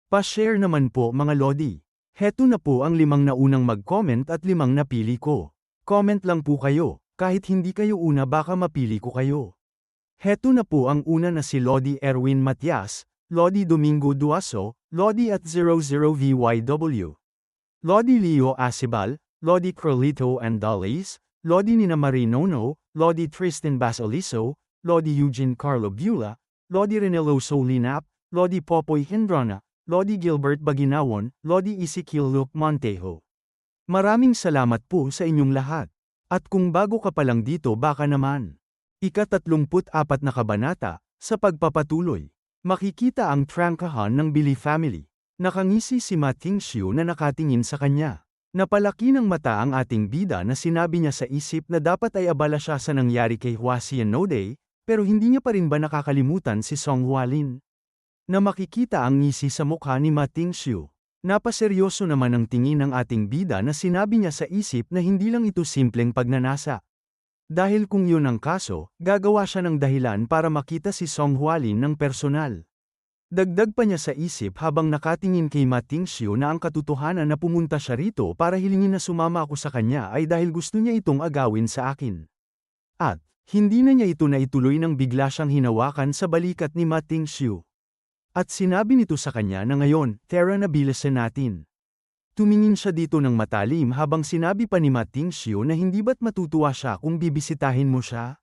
Pa-share naman po mga Lodi. Heto na po ang 5 na unang mag-comment at 5 napili ko. Comment lang po kayo, kahit hindi kayo una baka mapili ko kayo. Heto na po ang una na si Lodi Erwin Matias, Lodi Domingo Duaso, Lodi at 00VYW. Lodi Leo Asibal, Lodi Carlito Andales, Lodi Nina Marinono, Lodi Tristan Basaliso, Lodi Eugene Carlo Bula, Lodi Renelo Solinap, Lodi Popoy Hindrana, Lodi Gilbert Baginawon, Lodi Ezekiel Luke Montejo. Maraming salamat po sa inyong lahat. At kung bago ka pa lang dito baka naman. Ika-34 na kabanata, sa pagpapatuloy. Makikita ang trangkahan ng Billy family. Nakangisi si Ma Tingxiu na nakatingin sa kanya. Napalaki ng mata ang ating bida na sinabi niya sa isip na dapat ay abala siya sa nangyari kay Hua Xianode, pero hindi niya pa rin ba nakakalimutan si Song Hualin. Na makikita ang ngisi sa mukha ni Ma Tingxiu. Napaseryoso naman ang tingin ng ating bida na sinabi niya sa isip na hindi lang ito simpleng pagnanasa. Dahil kung yun ang kaso, gagawa siya ng dahilan para makita si Song Hualin ng personal. Dagdag pa niya sa isip habang nakatingin kay Ma Tingxiu na ang katotohanan na pumunta siya rito para hilingin na sumama ako sa kanya ay dahil gusto niya itong agawin sa akin. At, hindi na niya ito naituloy nang bigla siyang hinawakan sa balikat ni Ma Tingxiu. At sinabi nito sa kanya na ngayon, Tara na bilisan natin. Tumingin siya dito ng matalim habang sinabi pa ni Ma Tingxiu na hindi ba't matutuwa siya kung bibisitahin mo siya?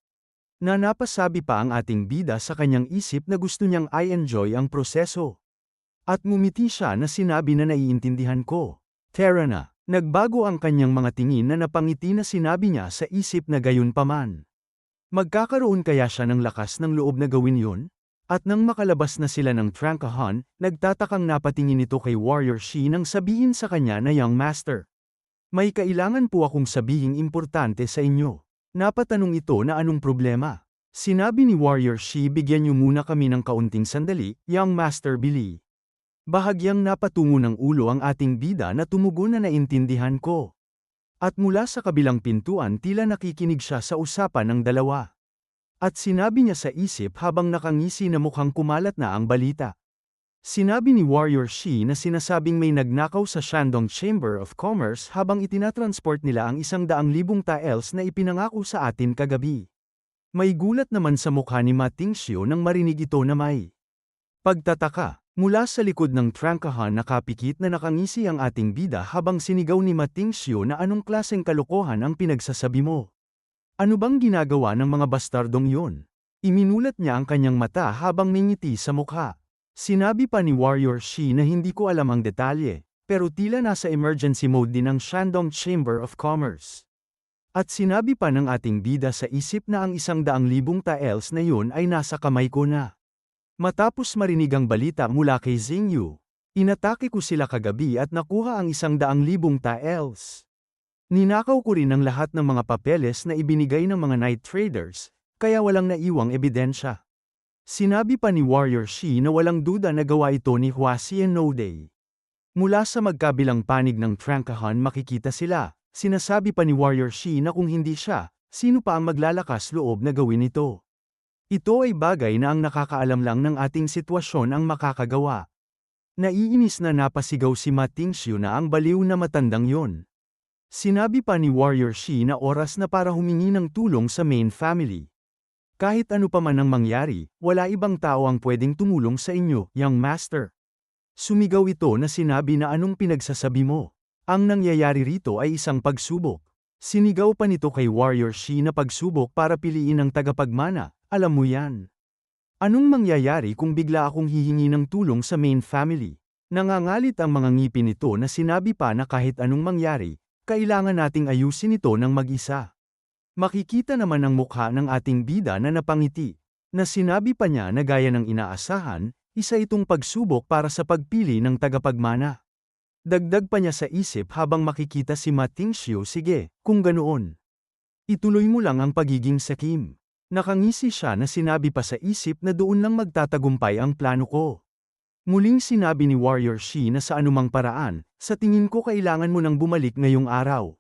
Na napasabi pa ang ating bida sa kanyang isip na gusto niyang i-enjoy ang proseso. At ngumiti siya na sinabi na naiintindihan ko. Tara na. Nagbago ang kanyang mga tingin na napangiti na sinabi niya sa isip na gayon paman. Magkakaroon kaya siya ng lakas ng loob na gawin yun? At nang makalabas na sila ng trangkahan, nagtatakang napatingin ito kay Warrior Shi nang sabihin sa kanya na Young Master. May kailangan po akong sabihing importante sa inyo. Napatanong ito na anong problema. Sinabi ni Warrior Shi bigyan niyo muna kami ng kaunting sandali, Young Master Billy. Bahagyang napatungo ng ulo ang ating bida na tumugon na naintindihan ko. At mula sa kabilang pintuan tila nakikinig siya sa usapan ng dalawa. At sinabi niya sa isip habang nakangisi na mukhang kumalat na ang balita. Sinabi ni Warrior Shi na sinasabing may nagnakaw sa Shandong Chamber of Commerce habang itinatransport nila ang 100,000 taels na ipinangako sa atin kagabi. May gulat naman sa mukha ni Ma Tingxiu nang marinig ito na may pagtataka. Mula sa likod ng trangkahan nakapikit na nakangisi ang ating bida habang sinigaw ni Ma Tingxiu na anong klaseng kalokohan ang pinagsasabi mo. Ano bang ginagawa ng mga bastardong yun? Iminulat niya ang kanyang mata habang ningiti sa mukha. Sinabi pa ni Warrior Shi na hindi ko alam ang detalye, pero tila nasa emergency mode din ang Shandong Chamber of Commerce. At sinabi pa ng ating bida sa isip na ang 100,000 taels na yun ay nasa kamay ko na. Matapos marinig ang balita mula kay Xingyu, inatake ko sila kagabi at nakuha ang 100,000 taels. Ninakaw ko rin ang lahat ng mga papeles na ibinigay ng mga night traders, kaya walang naiwang ebidensya. Sinabi pa ni Warrior Shi na walang duda na gawa ito ni Hua Xianode. Mula sa magkabilang panig ng trangkahan makikita sila, sinasabi pa ni Warrior Shi na kung hindi siya, sino pa ang maglalakas loob na gawin ito. Ito ay bagay na ang nakakaalam lang ng ating sitwasyon ang makakagawa. Naiinis na napasigaw si Ma Tingxiu na ang baliw na matandang yon. Sinabi pa ni Warrior Shi na oras na para humingi ng tulong sa main family. Kahit ano pa man ang mangyari, wala ibang tao ang pwedeng tumulong sa inyo, Young Master. Sumigaw ito na sinabi na anong pinagsasabi mo. Ang nangyayari rito ay isang pagsubok. Sinigaw pa nito kay Warrior Shi na pagsubok para piliin ang tagapagmana, alam mo yan. Anong mangyayari kung bigla akong hihingi ng tulong sa main family? Nangangalit ang mga ngipin nito na sinabi pa na kahit anong mangyari, kailangan nating ayusin ito ng mag-isa. Makikita naman ang mukha ng ating bida na napangiti, na sinabi pa niya na gaya ng inaasahan, isa itong pagsubok para sa pagpili ng tagapagmana. Dagdag pa niya sa isip habang makikita si Ma Tingxiu, sige, kung ganoon. Ituloy mo lang ang pagiging sakim. Nakangisi siya na sinabi pa sa isip na doon lang magtatagumpay ang plano ko. Muling sinabi ni Warrior Shi na sa anumang paraan, sa tingin ko kailangan mo nang bumalik ngayong araw.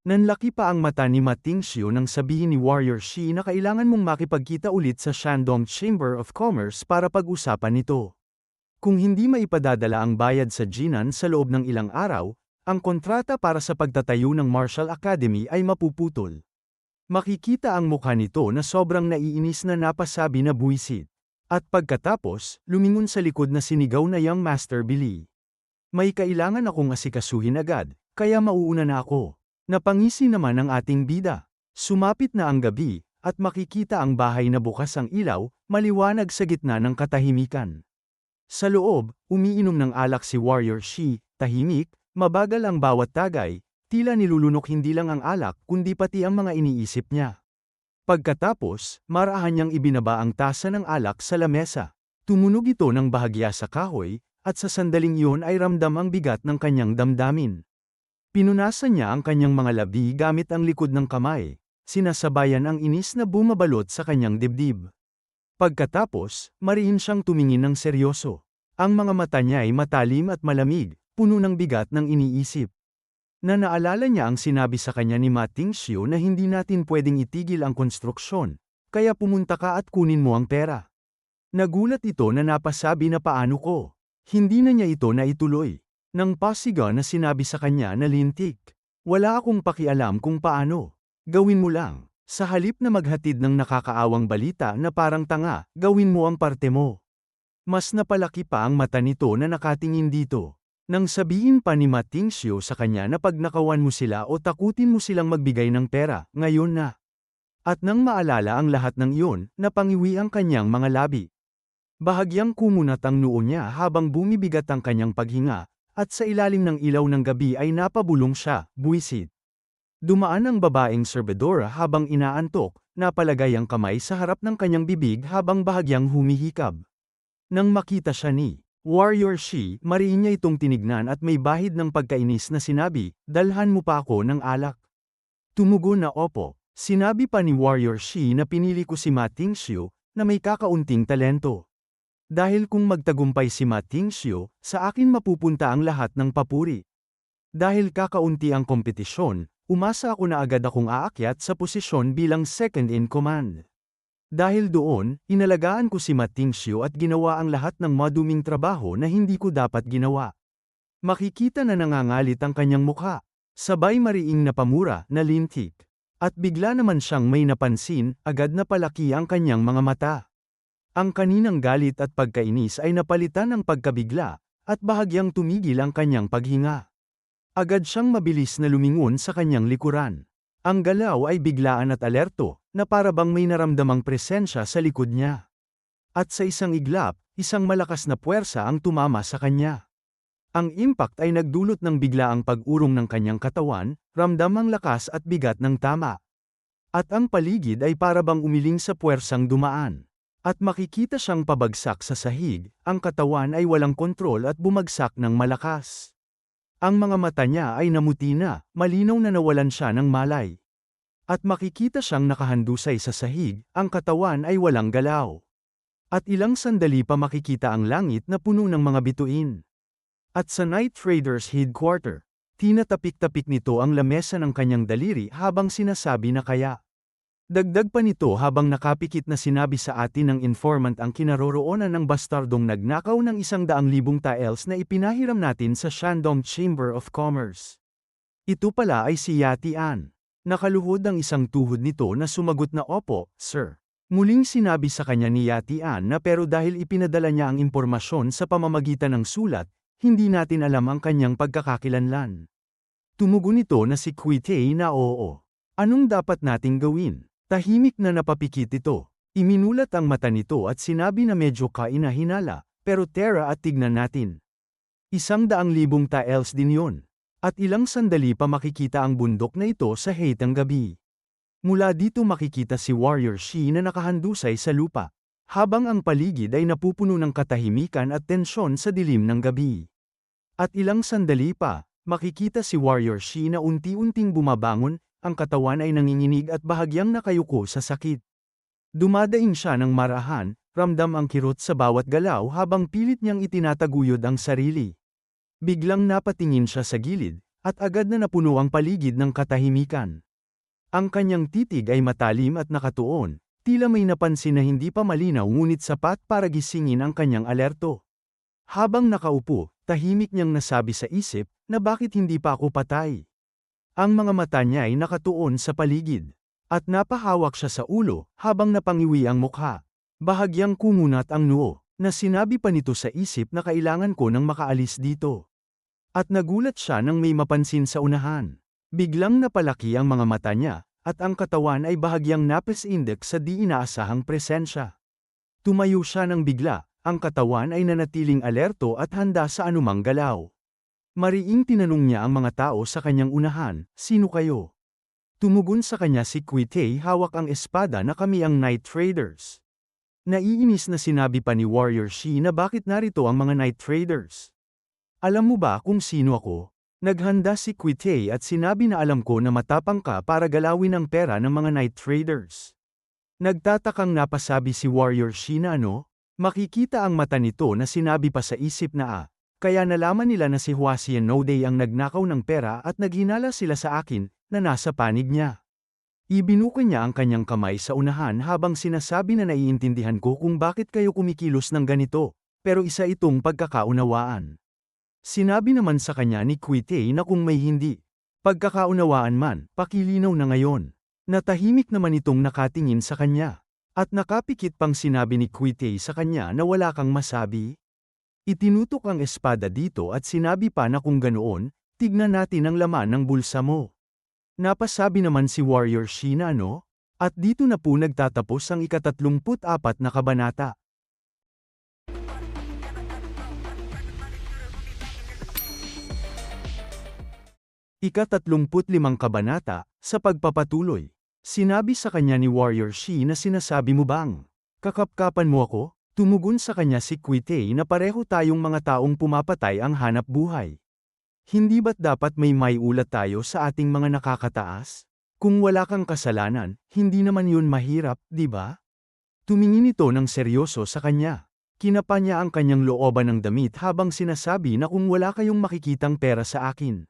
Nanlaki pa ang mata ni Ma Tingxiu nang sabihin ni Warrior Shi na kailangan mong makipagkita ulit sa Shandong Chamber of Commerce para pag-usapan ito. Kung hindi maipadadala ang bayad sa Jinan sa loob ng ilang araw, ang kontrata para sa pagtatayo ng Martial Academy ay mapuputol. Makikita ang mukha nito na sobrang naiinis na napasabi na buwisit. At pagkatapos, lumingon sa likod na sinigaw na Young Master Billy. May kailangan akong asikasuhin agad, kaya mauuna na ako. Napangisi naman ang ating bida. Sumapit na ang gabi, at makikita ang bahay na bukas ang ilaw, maliwanag sa gitna ng katahimikan. Sa loob, umiinom ng alak si Warrior Shi, tahimik, mabagal ang bawat tagay, tila nilulunok hindi lang ang alak kundi pati ang mga iniisip niya. Pagkatapos, marahan niyang ibinaba ang tasa ng alak sa lamesa. Tumunog ito ng bahagya sa kahoy, at sa sandaling iyon ay ramdam ang bigat ng kanyang damdamin. Pinunasan niya ang kanyang mga labi gamit ang likod ng kamay, sinasabayan ang inis na bumabalot sa kanyang dibdib. Pagkatapos, mariin siyang tumingin ng seryoso. Ang mga mata niya ay matalim at malamig, puno ng bigat ng iniisip. Naalala niya ang sinabi sa kanya ni Ma Tingxiu na hindi natin pwedeng itigil ang konstruksyon, kaya pumunta ka at kunin mo ang pera. Nagulat ito na napasabi na paano ko. Hindi na niya ito naituloy. Nang pasiga na sinabi sa kanya na lintik. Wala akong pakialam kung paano. Gawin mo lang. Sa halip na maghatid ng nakakaawang balita na parang tanga, gawin mo ang parte mo. Mas napalaki pa ang mata nito na nakatingin dito. Nang sabihin pa ni Ma Tingxiu sa kanya na pag nakawan mo sila o takutin mo silang magbigay ng pera, ngayon na. At nang maalala ang lahat ng iyon, napangiwi ang kanyang mga labi. Bahagyang kumunat ang noo niya habang bumibigat ang kanyang paghinga, at sa ilalim ng ilaw ng gabi ay napabulong siya, buwisit. Dumaan ang babaeng serbedora habang inaantok, napalagay ang kamay sa harap ng kanyang bibig habang bahagyang humihikab. Nang makita siya ni Warrior Shi, mariin niya itong tinignan at may bahid ng pagkainis na sinabi, dalhan mo pa ako ng alak. Tumugon na opo. Sinabi pa ni Warrior Shi na pinili ko si Ma Tingxiu, na may kakaunting talento. Dahil kung magtagumpay si Ma Tingxiu, sa akin mapupunta ang lahat ng papuri. Dahil kakaunti ang kompetisyon, umasa ako na agad akong aakyat sa posisyon bilang second in command. Dahil doon, inalagaan ko si Ma Tingxiu at ginawa ang lahat ng maduming trabaho na hindi ko dapat ginawa. Makikita na nangangalit ang kanyang mukha. Sabay mariing na pamura na lintik. At bigla naman siyang may napansin, agad na palaki ang kanyang mga mata. Ang kaninang galit at pagkainis ay napalitan ng pagkabigla, at bahagyang tumigil ang kanyang paghinga. Agad siyang mabilis na lumingon sa kanyang likuran. Ang galaw ay biglaan at alerto, na para bang may naramdamang presensya sa likod niya. At sa isang iglap, isang malakas na puwersa ang tumama sa kanya. Ang impact ay nagdulot ng biglaang pag-urong ng kanyang katawan, ramdam ang lakas at bigat ng tama. At ang paligid ay para bang umiling sa puwersang dumaan. At makikita siyang pabagsak sa sahig, ang katawan ay walang kontrol at bumagsak ng malakas. Ang mga mata niya ay namuti na, malinaw na nawalan siya ng malay. At makikita siyang nakahandusay sa sahig, ang katawan ay walang galaw. At ilang sandali pa makikita ang langit na puno ng mga bituin. At sa Night Trader's headquarter, tinatapik-tapik nito ang lamesa ng kanyang daliri habang sinasabi na kaya. Dagdag pa nito habang nakapikit na sinabi sa atin ng informant ang kinaroroonan ng bastardong nagnakaw ng 100,000 taels na ipinahiram natin sa Shandong Chamber of Commerce. Ito pala ay si Yati An. Nakaluhod ang isang tuhod nito na sumagot na opo, sir. Muling sinabi sa kanya ni Yati An na pero dahil ipinadala niya ang impormasyon sa pamamagitan ng sulat, hindi natin alam ang kanyang pagkakakilanlan. Tumugon nito na si Kuitei na oo. Anong dapat nating gawin? Tahimik na napapikit ito. Iminulat ang mata nito at sinabi na medyo kainahinala, pero tera at tignan natin. 100,000 taels din yon. At ilang sandali pa makikita ang bundok na ito sa haitang gabi. Mula dito makikita si Warrior Shi na nakahandusay sa lupa, habang ang paligid ay napupuno ng katahimikan at tensyon sa dilim ng gabi. At ilang sandali pa, makikita si Warrior Shi na unti-unting bumabangon, ang katawan ay nanginginig at bahagyang nakayuko sa sakit. Dumadaing siya ng marahan, ramdam ang kirot sa bawat galaw habang pilit niyang itinataguyod ang sarili. Biglang napatingin siya sa gilid, at agad na napuno ang paligid ng katahimikan. Ang kanyang titig ay matalim at nakatuon, tila may napansin na hindi pa malinaw ngunit sapat para gisingin ang kanyang alerto. Habang nakaupo, tahimik niyang nasabi sa isip na bakit hindi pa ako patay. Ang mga mata niya ay nakatuon sa paligid. At napahawak siya sa ulo habang napangiwi ang mukha. Bahagyang kumunat ang noo, na sinabi pa nito sa isip na kailangan ko nang makaalis dito. At nagulat siya nang may mapansin sa unahan. Biglang napalaki ang mga mata niya, at ang katawan ay bahagyang napes-index sa di inaasahang presensya. Tumayo siya ng bigla, ang katawan ay nanatiling alerto at handa sa anumang galaw. Mariing tinanong niya ang mga tao sa kanyang unahan, "Sino kayo?" Tumugon sa kanya si Quitay, "Hawak ang espada na kami ang Night Traders." Naiinis na sinabi pa ni Warrior Shi na bakit narito ang mga Night Traders. "Alam mo ba kung sino ako?" Naghanda si Quitay at sinabi na alam ko na matapang ka para galawin ang pera ng mga Night Traders. Nagtatakang napasabi si Warrior Shi na ano? Makikita ang mata nito na sinabi pa sa isip na kaya nalaman nila na si Huasien Nodey ang nagnakaw ng pera at naghinala sila sa akin, na nasa panig niya. Ibinuko niya ang kanyang kamay sa unahan habang sinasabi na naiintindihan ko kung bakit kayo kumikilos ng ganito, pero isa itong pagkakaunawaan. Sinabi naman sa kanya ni Quitay na kung may hindi pagkakaunawaan man, pakilinaw na ngayon. Natahimik naman itong nakatingin sa kanya. At nakapikit pang sinabi ni Quitay sa kanya na wala kang masabi. Itinutok ang espada dito at sinabi pa na kung ganoon, tignan natin ang laman ng bulsa mo. Napasabi naman si Warrior Shi na ano? At dito na po nagtatapos ang ika-34 na kabanata. Ika-35 kabanata, sa pagpapatuloy. Sinabi sa kanya ni Warrior Shi na sinasabi mo bang kakapkapan mo ako? Tumugon sa kanya si Quitay na pareho tayong mga taong pumapatay ang hanap buhay. Hindi ba't dapat may maiulat tayo sa ating mga nakakataas? Kung wala kang kasalanan, hindi naman yun mahirap, di ba? Tumingin ito ng seryoso sa kanya. Kinapa niya ang kanyang looban ng damit habang sinasabi na kung wala kayong makikitang pera sa akin.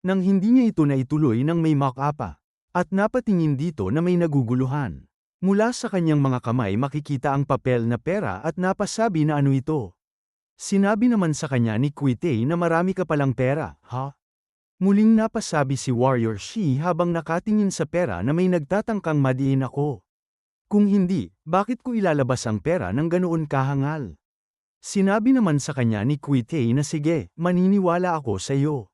Nang hindi niya ito na ituloy nang may mock-up at napatingin dito na may naguguluhan. Mula sa kanyang mga kamay makikita ang papel na pera at napasabi na ano ito. Sinabi naman sa kanya ni Quitay na marami ka palang pera, ha? Muling napasabi si Warrior Shi habang nakatingin sa pera na may nagtatangkang madiin ako. Kung hindi, bakit ko ilalabas ang pera ng ganoon kahangal? Sinabi naman sa kanya ni Quitay na sige, maniniwala ako sa iyo.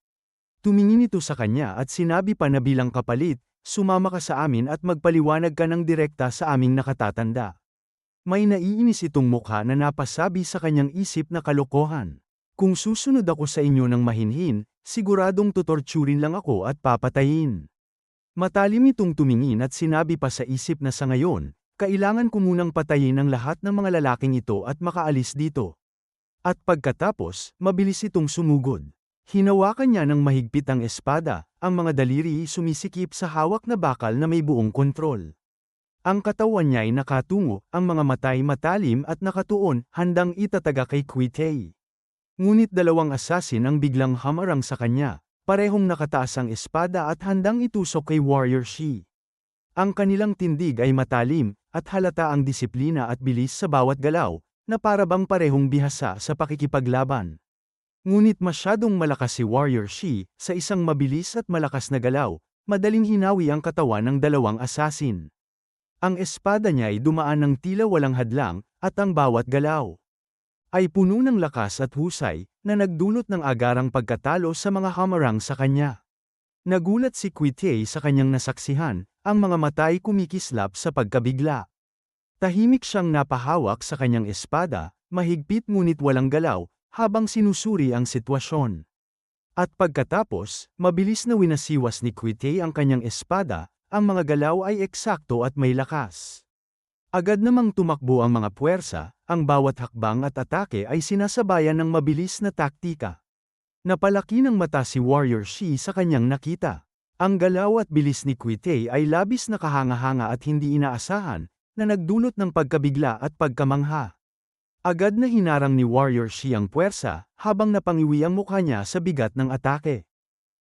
Tumingin ito sa kanya at sinabi pa na bilang kapalit, sumama ka sa amin at magpaliwanag ka ng direkta sa aming nakatatanda. May naiinis itong mukha na napasabi sa kanyang isip na kalokohan. Kung susunod ako sa inyo ng mahinhin, siguradong tutorturin lang ako at papatayin. Matalim itong tumingin at sinabi pa sa isip na sa ngayon, kailangan ko munang patayin ang lahat ng mga lalaking ito at makaalis dito. At pagkatapos, mabilis itong sumugod. Hinawakan niya ng mahigpit ang espada, ang mga daliri sumisikip sa hawak na bakal na may buong kontrol. Ang katawan niya ay nakatungo, ang mga mata ay matalim at nakatuon, handang itataga kay Quitay. Ngunit dalawang asasin ang biglang hamarang sa kanya, parehong nakataas ang espada at handang itusok kay Warrior Shi. Ang kanilang tindig ay matalim, at halata ang disiplina at bilis sa bawat galaw, na parabang parehong bihasa sa pakikipaglaban. Ngunit masyadong malakas si Warrior Shi, sa isang mabilis at malakas na galaw, madaling hinawi ang katawan ng dalawang asasin. Ang espada niya ay dumaan ng tila walang hadlang, at ang bawat galaw ay puno ng lakas at husay, na nagdulot ng agarang pagkatalo sa mga hamarang sa kanya. Nagulat si Quitay sa kanyang nasaksihan, ang mga mata ay kumikislap sa pagkabigla. Tahimik siyang napahawak sa kanyang espada, mahigpit ngunit walang galaw, habang sinusuri ang sitwasyon. At pagkatapos, mabilis na winasiwas ni Quitay ang kanyang espada, ang mga galaw ay eksakto at may lakas. Agad namang tumakbo ang mga puwersa, ang bawat hakbang at atake ay sinasabayan ng mabilis na taktika. Napalaki ng mata si Warrior Shi sa kanyang nakita. Ang galaw at bilis ni Quitay ay labis na kahanga-hanga at hindi inaasahan, na nagdulot ng pagkabigla at pagkamangha. Agad na hinarang ni Warrior Shi ang puwersa, habang napangiwi ang mukha niya sa bigat ng atake.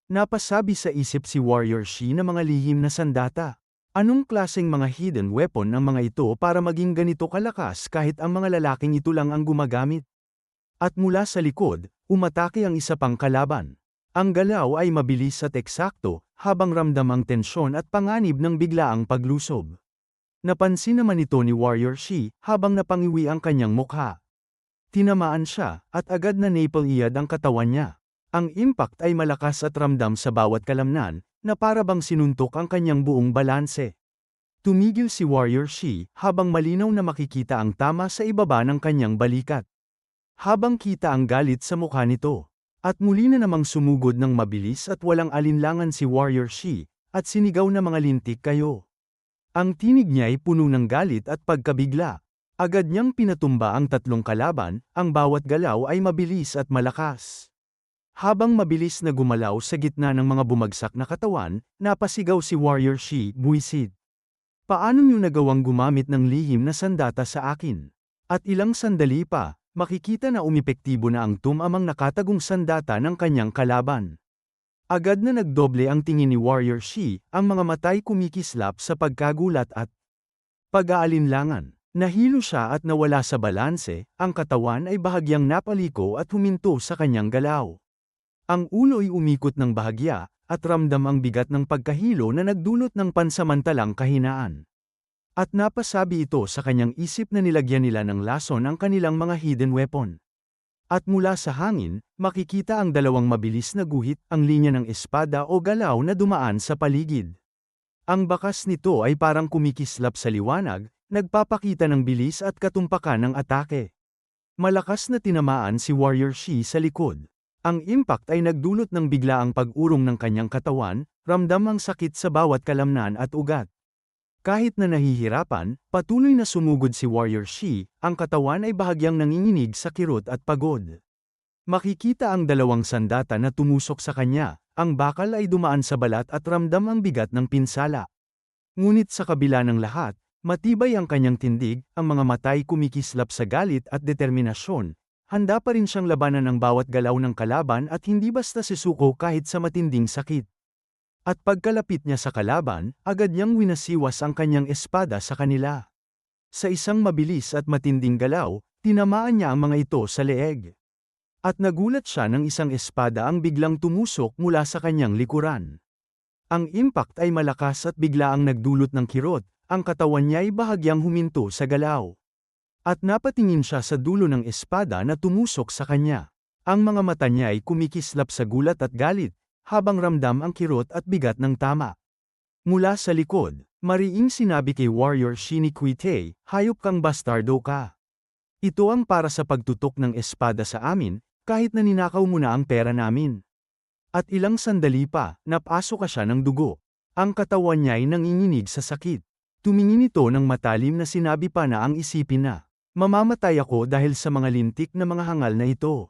Napasabi sa isip si Warrior Shi na mga lihim na sandata. Anong klaseng mga hidden weapon ang mga ito para maging ganito kalakas kahit ang mga lalaking ito lang ang gumagamit? At mula sa likod, umatake ang isa pang kalaban. Ang galaw ay mabilis at eksakto, habang ramdam ang tensyon at panganib ng biglaang paglusob. Napansin naman ito ni Warrior Shi habang napangiwi ang kanyang mukha. Tinamaan siya, at agad na napaiyad ang katawan niya. Ang impact ay malakas at ramdam sa bawat kalamnan, na para bang sinuntok ang kanyang buong balanse. Tumigil si Warrior Shi habang malinaw na makikita ang tama sa ibaba ng kanyang balikat. Habang kita ang galit sa mukha nito. At muli na namang sumugod ng mabilis at walang alinlangan si Warrior Shi, at sinigaw na mga lintik kayo. Ang tinig niya ay puno ng galit at pagkabigla. Agad niyang pinatumba ang tatlong kalaban, ang bawat galaw ay mabilis at malakas. Habang mabilis na gumalaw sa gitna ng mga bumagsak na katawan, napasigaw si Warrior Shi, buwisit. Paano niyo nagawang gumamit ng lihim na sandata sa akin? At ilang sandali pa, makikita na umepektibo na ang tumamang nakatagong sandata ng kanyang kalaban. Agad na nagdoble ang tingin ni Warrior Shi, ang mga matay kumikislap sa pagkagulat at pag-aalinlangan. Nahilo siya at nawala sa balanse, ang katawan ay bahagyang napaliko at huminto sa kanyang galaw. Ang ulo ay umikot ng bahagya, at ramdam ang bigat ng pagkahilo na nagdulot ng pansamantalang kahinaan. At napasabi ito sa kanyang isip na nilagyan nila ng lason ang kanilang mga hidden weapon. At mula sa hangin, makikita ang dalawang mabilis na guhit, ang linya ng espada o galaw na dumaan sa paligid. Ang bakas nito ay parang kumikislap sa liwanag, nagpapakita ng bilis at katumpakan ng atake. Malakas na tinamaan si Warrior Shi sa likod. Ang impact ay nagdulot ng biglaang pag-urong ng kanyang katawan, ramdam ang sakit sa bawat kalamnan at ugat. Kahit na nahihirapan, patuloy na sumugod si Warrior Shi, ang katawan ay bahagyang nanginginig sa kirot at pagod. Makikita ang dalawang sandata na tumusok sa kanya, ang bakal ay dumaan sa balat at ramdam ang bigat ng pinsala. Ngunit sa kabila ng lahat, matibay ang kanyang tindig, ang mga matay kumikislap sa galit at determinasyon. Handa pa rin siyang labanan ang bawat galaw ng kalaban at hindi basta sisuko kahit sa matinding sakit. At pagkalapit niya sa kalaban, agad niyang winasiwas ang kanyang espada sa kanila. Sa isang mabilis at matinding galaw, tinamaan niya ang mga ito sa leeg. At nagulat siya nang isang espada ang biglang tumusok mula sa kanyang likuran. Ang impact ay malakas at biglaang nagdulot ng kirot, ang katawan niya ay bahagyang huminto sa galaw. At napatingin siya sa dulo ng espada na tumusok sa kanya. Ang mga mata niya ay kumikislap sa gulat at galit, habang ramdam ang kirot at bigat ng tama. Mula sa likod, mariing sinabi kay Warrior Shi ni Kuitei, hayop kang bastardo ka. Ito ang para sa pagtutok ng espada sa amin, kahit na ninakaw mo na ang pera namin. At ilang sandali pa, napasok ka siya ng dugo. Ang katawan niya ay nanginginig sa sakit. Tumingin ito ng matalim na sinabi pa na ang isipin na, mamamatay ako dahil sa mga lintik na mga hangal na ito.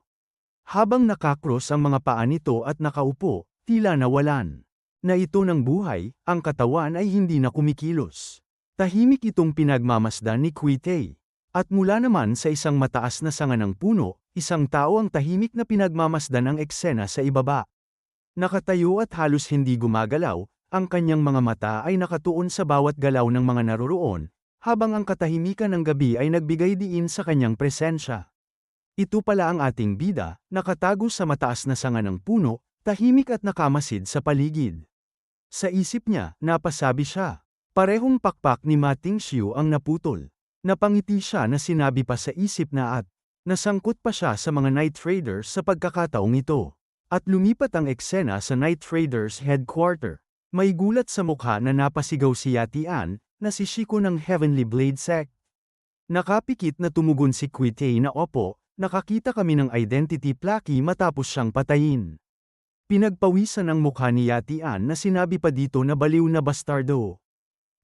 Habang nakakros ang mga paa nito at nakaupo, tila nawalan na ito ng buhay, ang katawan ay hindi na kumikilos. Tahimik itong pinagmamasdan ni Kuitei. At mula naman sa isang mataas na sanga ng puno, isang tao ang tahimik na pinagmamasdan ang eksena sa ibaba. Nakatayo at halos hindi gumagalaw, ang kanyang mga mata ay nakatuon sa bawat galaw ng mga naroroon, habang ang katahimikan ng gabi ay nagbigay diin sa kanyang presensya. Ito pala ang ating bida, nakatago sa mataas na sanga ng puno, tahimik at nakamasid sa paligid. Sa isip niya, napasabi siya. Parehong pakpak ni Ma Tingxiu ang naputol. Napangiti siya na sinabi pa sa isip na at nasangkot pa siya sa mga Night Raiders sa pagkakataong ito. At lumipat ang eksena sa Night Raiders headquarter. May gulat sa mukha na napasigaw si Yatian, na si Shiko ng Heavenly Blade Sect. Nakapikit na tumugon si Kuitei na opo, nakakita kami ng identity plaque matapos siyang patayin. Pinagpawisan ang mukha ni Yatian na sinabi pa dito na baliw na bastardo.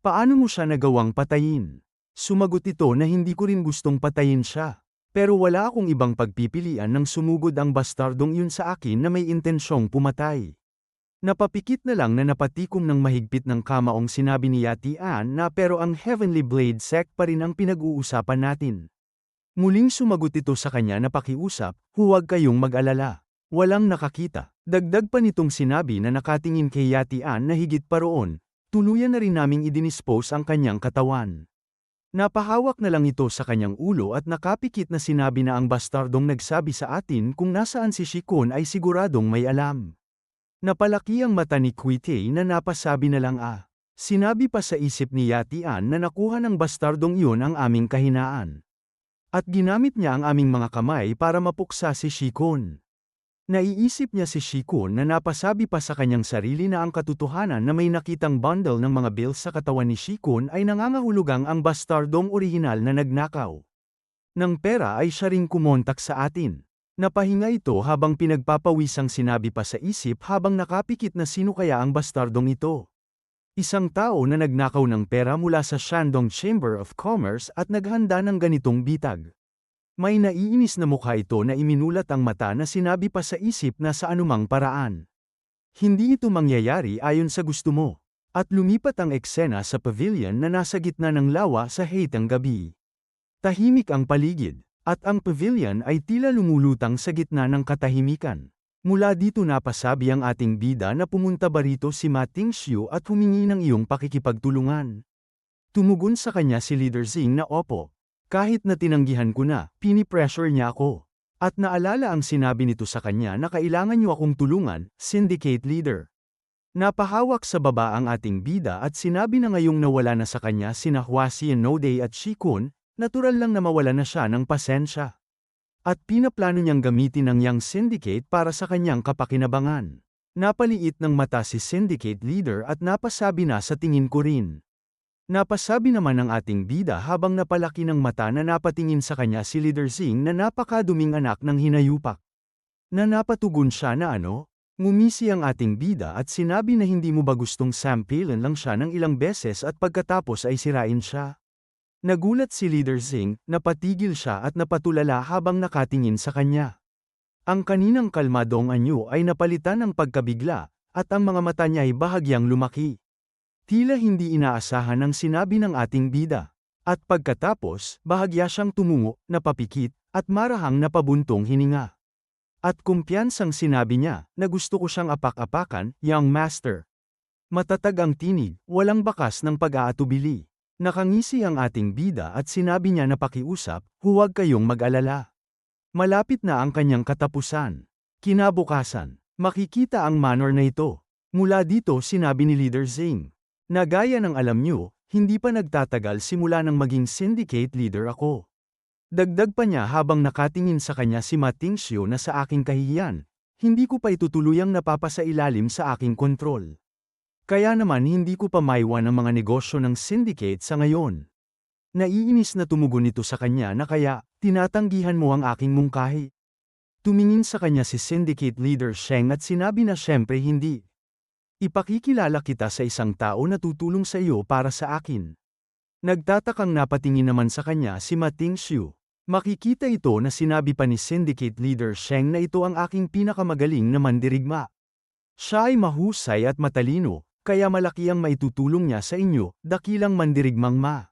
Paano mo siya nagawang patayin? Sumagot ito na hindi ko rin gustong patayin siya. Pero wala akong ibang pagpipilian nang sumugod ang bastardong yun sa akin na may intensyong pumatay. Napapikit na lang na napatikom ng mahigpit ng kamaong sinabi ni Yatian na pero ang Heavenly Blade Sect pa rin ang pinag-uusapan natin. Muling sumagot ito sa kanya na pakiusap, huwag kayong mag-alala. Walang nakakita. Dagdag pa nitong sinabi na nakatingin kay Yatian na higit pa roon, tuluyan na rin naming idinispose ang kanyang katawan. Napahawak na lang ito sa kanyang ulo at nakapikit na sinabi na ang bastardong nagsabi sa atin kung nasaan si Shikon ay siguradong may alam. Napalaki ang mata ni Kuitei na napasabi na lang Sinabi pa sa isip ni Yatian na nakuha ng bastardong iyon ang aming kahinaan. At ginamit niya ang aming mga kamay para mapuksa si Shikon. Naiisip niya si Shikon na napasabi pa sa kanyang sarili na ang katotohanan na may nakitang bundle ng mga bills sa katawan ni Shikon ay nangangahulugang ang bastardong orihinal na nagnakaw ng pera ay siya ring kumontak sa atin. Napahinga ito habang pinagpapawisang sinabi pa sa isip habang nakapikit na sino kaya ang bastardong ito. Isang tao na nagnakaw ng pera mula sa Shandong Chamber of Commerce at naghanda ng ganitong bitag. May naiinis na mukha ito na iminulat ang mata na sinabi pa sa isip na sa anumang paraan. Hindi ito mangyayari ayon sa gusto mo. At lumipat ang eksena sa pavilion na nasa gitna ng lawa sa haitang gabi. Tahimik ang paligid, at ang pavilion ay tila lumulutang sa gitna ng katahimikan. Mula dito napasabi ang ating bida na pumunta ba rito si Ma Tingxiu at humingi ng iyong pakikipagtulungan. Tumugon sa kanya si Leader Xing na opo. Kahit na tinanggihan ko na, pinipressure niya ako. At naalala ang sinabi nito sa kanya na kailangan niyo akong tulungan, syndicate leader. Napahawak sa baba ang ating bida at sinabi na ngayong nawala na sa kanya sina Huasi Nodei at Shikun, natural lang na mawala na siya ng pasensya. At pinaplano niyang gamitin ang Young Syndicate para sa kanyang kapakinabangan. Napaliit ng mata si syndicate leader at napasabi na sa tingin ko rin. Napasabi naman ng ating bida habang napalaki ng mata na napatingin sa kanya si Leader Xing na napakaduming anak ng hinayupak. Na napatugon siya na ngumisi ang ating bida at sinabi na hindi mo ba gustong sampilin lang siya ng ilang beses at pagkatapos ay sirain siya. Nagulat si Leader Xing, napatigil siya at napatulala habang nakatingin sa kanya. Ang kaninang kalmadong anyo ay napalitan ng pagkabigla, at ang mga mata niya ay bahagyang lumaki. Tila hindi inaasahan ang sinabi ng ating bida. At pagkatapos, bahagya siyang tumungo, napapikit, at marahang napabuntong hininga. At kumpiyansang sinabi niya, na gusto ko siyang apak-apakan, young master. Matatag ang tinig, walang bakas ng pag-aatubili. Nakangisi ang ating bida at sinabi niya na pakiusap, huwag kayong mag-alala. Malapit na ang kanyang katapusan. Kinabukasan, makikita ang manor na ito. Mula dito sinabi ni Leader Xing. Na gaya ng alam niyo, hindi pa nagtatagal simula nang maging syndicate leader ako. Dagdag pa niya habang nakatingin sa kanya si Ma Tingxiu na sa aking kahihiyan, hindi ko pa itutuluyang napapasailalim sa aking kontrol. Kaya naman hindi ko pa maiwan ang mga negosyo ng syndicate sa ngayon. Naiinis na tumugon ito sa kanya na kaya, tinatanggihan mo ang aking mungkahi. Tumingin sa kanya si syndicate leader Sheng at sinabi na syempre hindi. Ipakikilala kita sa isang tao na tutulong sa iyo para sa akin. Nagtatakang napatingin naman sa kanya si Ma Tingxiu. Makikita ito na sinabi pa ni syndicate leader Sheng na ito ang aking pinakamagaling na mandirigma. Siya ay mahusay at matalino, kaya malaki ang maitutulong niya sa inyo, dakilang mandirigmang Ma.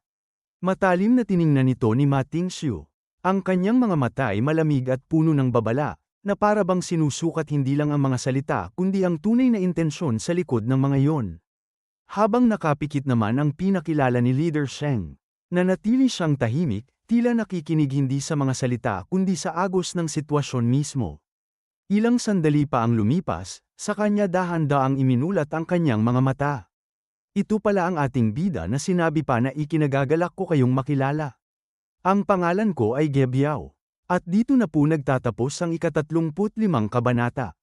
Matalim na tiningnan ito ni Ma Tingxiu. Ang kanyang mga mata ay malamig at puno ng babala, na para bang sinusukat hindi lang ang mga salita kundi ang tunay na intensyon sa likod ng mga iyon. Habang nakapikit naman ang pinakilala ni Leader Sheng, nanatili siyang tahimik, tila nakikinig hindi sa mga salita kundi sa agos ng sitwasyon mismo. Ilang sandali pa ang lumipas, sa kanya dahan-daang iminulat ang kanyang mga mata. Ito pala ang ating bida na sinabi pa na ikinagagalak ko kayong makilala. Ang pangalan ko ay Gebiao. At dito na po nagtatapos ang ika-35 kabanata.